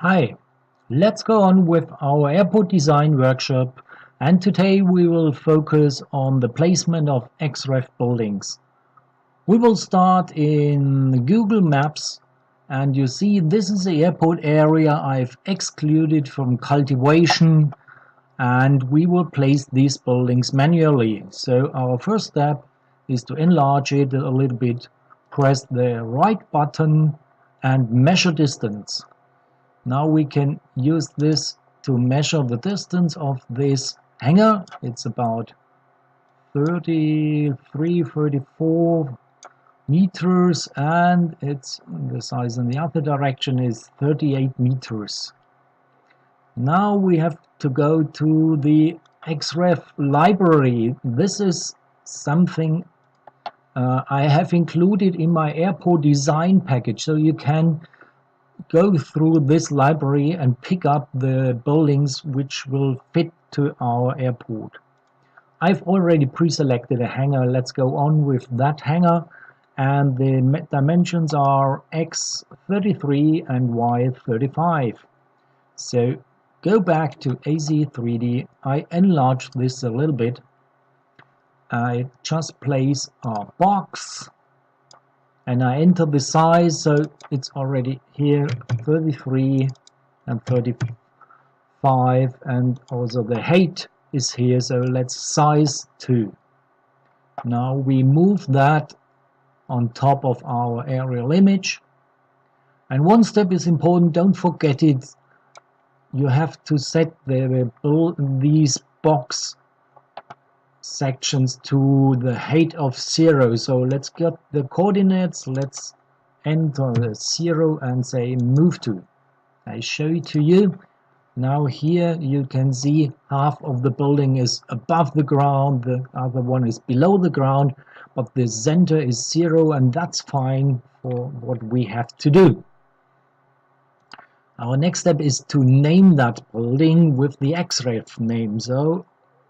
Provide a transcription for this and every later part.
Hi, let's go on with our airport design workshop, and today we will focus on the placement of Xref buildings. We will start in Google Maps, and you see this is the airport area I've excluded from Cultivation, and we will place these buildings manually. So our first step is to enlarge it a little bit, press the right button and measure distance. Now we can use this to measure the distance of this hangar. It's about 33, 34 meters, and it's the size in the other direction is 38 meters. Now we have to go to the Xref library. This is something I have included in my airport design package, so you can go through this library and pick up the buildings which will fit to our airport. I've already pre-selected a hangar. Let's go on with that hangar, and the dimensions are X33 and Y35. So go back to AC3D. I enlarge this a little bit. I just place a box and I enter the size, so it's already here 33 and 35, and also the height is here, so let's size 2. Now we move that on top of our aerial image, and one step is important, don't forget it. You have to set these box sections to the height of 0. So let's get the coordinates. Let's enter the 0 and say move to. I show it to you. Now here you can see half of the building is above the ground, the other one is below the ground, but the center is 0, and that's fine for what we have to do. Our next step is to name that building with the Xref name. So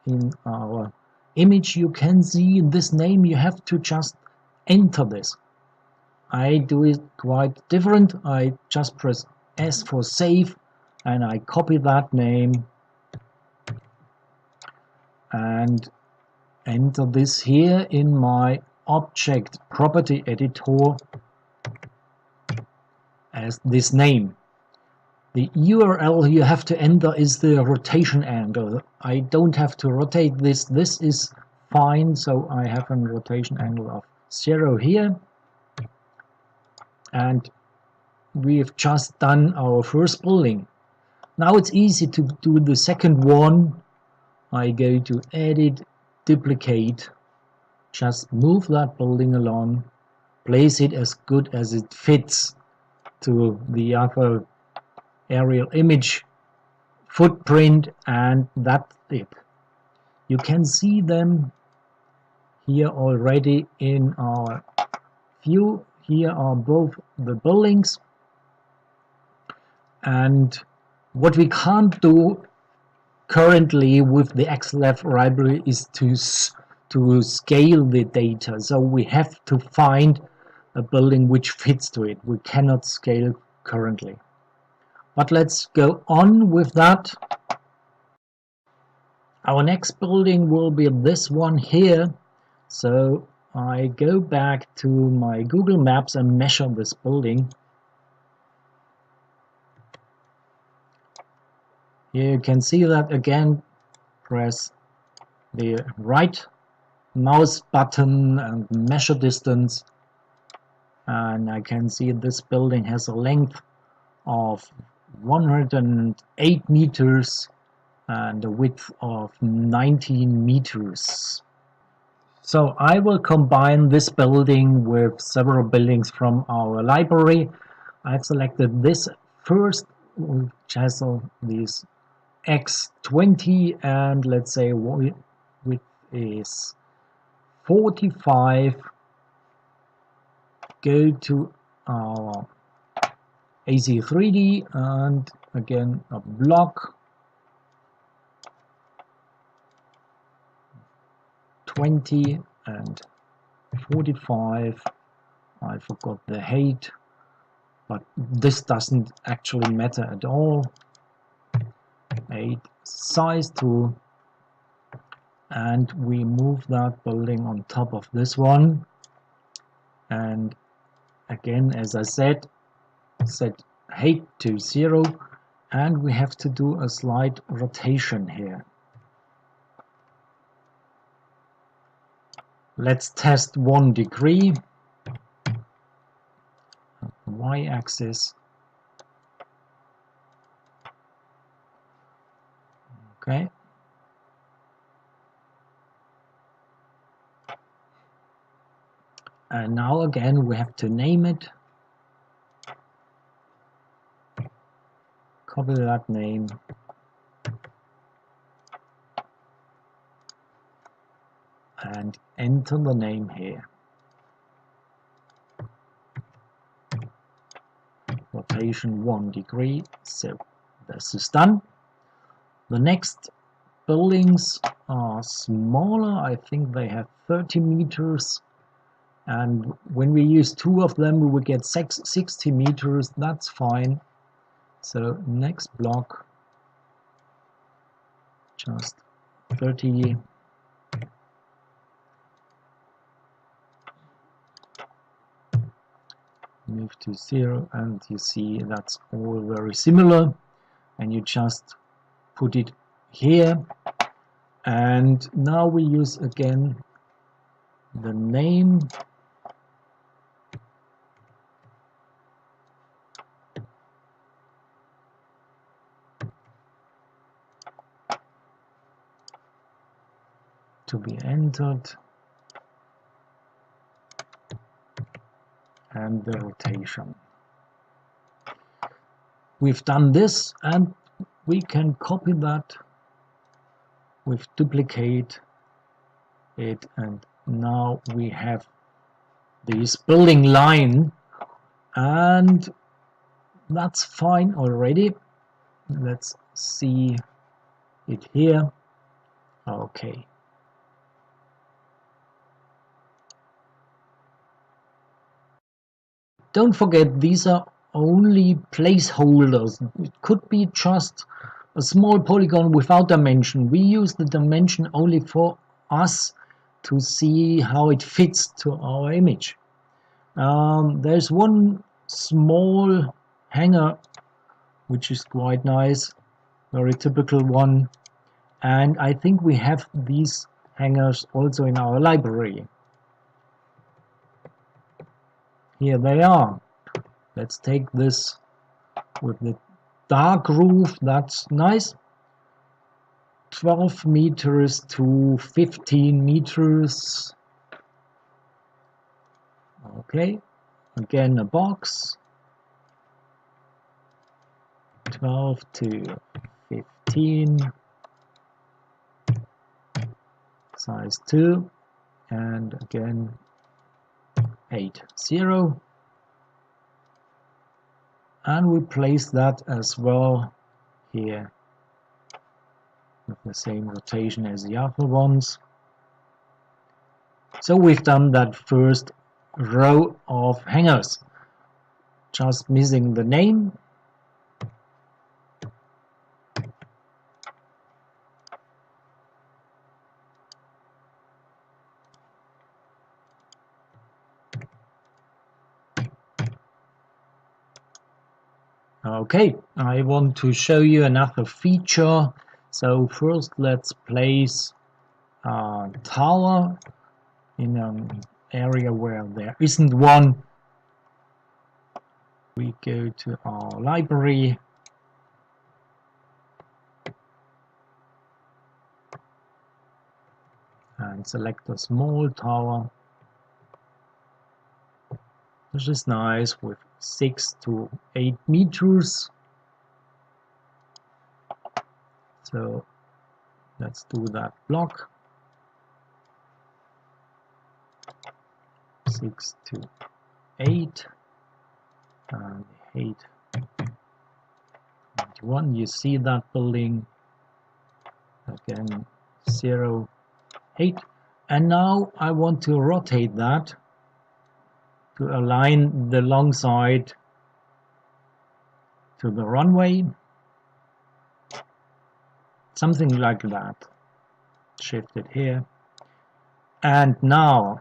in our image you can see this name. You have to just enter this. I do it quite different. I just press S for save and I copy that name and enter this here in my object property editor as this name. The URL you have to enter is the rotation angle. I don't have to rotate this. This is fine, so I have a rotation angle of 0 here. And we've just done our first building. Now it's easy to do the second one. I go to Edit, Duplicate, just move that building along, place it as good as it fits to the other aerial image footprint, and that's it. You can see them here already in our view. Here are both the buildings, and what we can't do currently with the Xref library is to scale the data, so we have to find a building which fits to it. We cannot scale currently. But let's go on with that. Our next building will be this one here. So I go back to my Google Maps and measure this building. Here you can see that again. Press the right mouse button and measure distance. And I can see this building has a length of 108 meters and a width of 19 meters. So I will combine this building with several buildings from our library. I've selected this first, which has these X20, and let's say width is 45. Go to our AC3D and again a block, 20 and 45. I forgot the height. but this doesn't actually matter at all. 8 size to, and we move that building on top of this one, and again, as I said, set height to 0, and we have to do a slight rotation here. Let's test 1 degree. Y-axis. Okay. And now again we have to name it. Copy that name. And enter the name here. Rotation 1 degree. So this is done. The next buildings are smaller. I think they have 30 meters. And when we use 2 of them, we will get 60 meters. That's fine. So next block, just 30. Move to 0, and you see that's all very similar. And you just put it here. And now we use again the name. To be entered, and the rotation. We've done this, and we can copy that with duplicate it, and now we have this building line, and that's fine already. Let's see it here. Okay. Don't forget, these are only placeholders. It could be just a small polygon without dimension. We use the dimension only for us to see how it fits to our image. There's one small hanger which is quite nice, very typical one, and I think we have these hangers also in our library. Here they are. Let's take this with the dark roof. That's nice. 12 meters to 15 meters. Okay, again a box. 12 to 15. Size 2. And again 8, 0. And we place that as well here with the same rotation as the other ones. So we've done that first row of hangers. Just missing the name. Okay, I want to show you another feature. So first let's place a tower in an area where there isn't one. We go to our library. And select a small tower. Which is nice, with 6 to 8 meters. So let's do that block. 6 to 8 and 8. 21. You see that building again, 0, 8. And now I want to rotate that to align the long side to the runway, something like that. Shift it here. And now,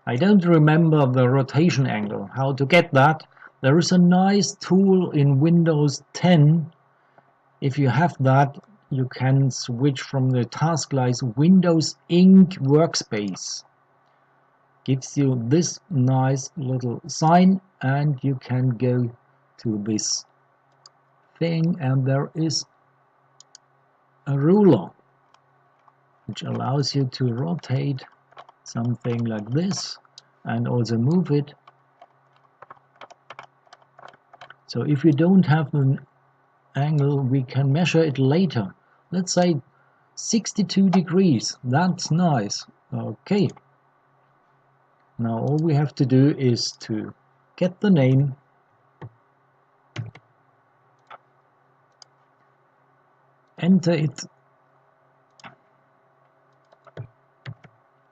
I don't remember the rotation angle, how to get that. There is a nice tool in Windows 10. If you have that, you can switch from the task list. Windows Ink Workspace gives you this nice little sign, and you can go to this thing, and there is a ruler which allows you to rotate something like this and also move it. So if you don't have an angle, we can measure it later. Let's say 62 degrees. That's nice. Okay. Now all we have to do is to get the name, enter it,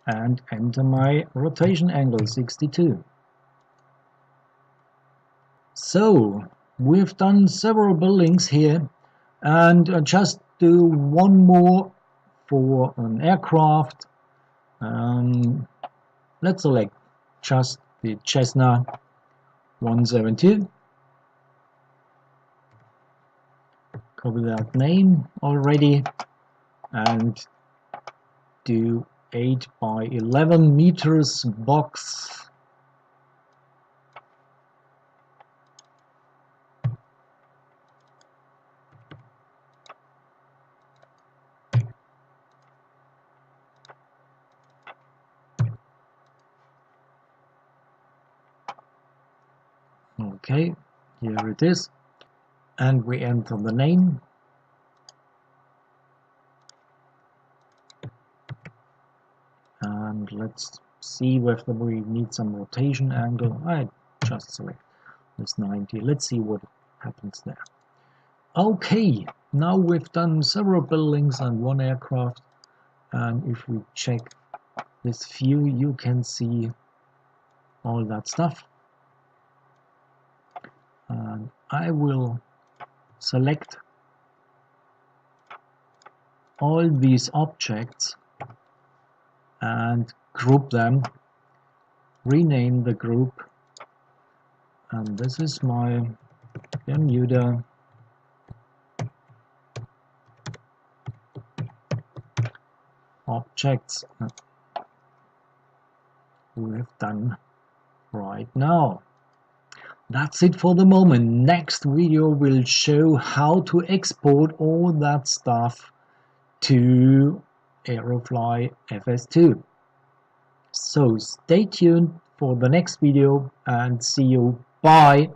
and enter my rotation angle, 62. So we've done several buildings here, and just do one more for an aircraft. Let's select just the Cessna 172. Copy that name already and do 8 by 11 meters box. Okay, here it is, and we enter the name. And let's see whether we need some rotation angle. I just select this 90. Let's see what happens there. Okay, now we've done several buildings and one aircraft, and if we check this view, you can see all that stuff. And I will select all these objects and group them, rename the group, and this is my Bermuda objects we have done right now. That's it for the moment. Next video will show how to export all that stuff to Aerofly FS2. So stay tuned for the next video and see you. Bye.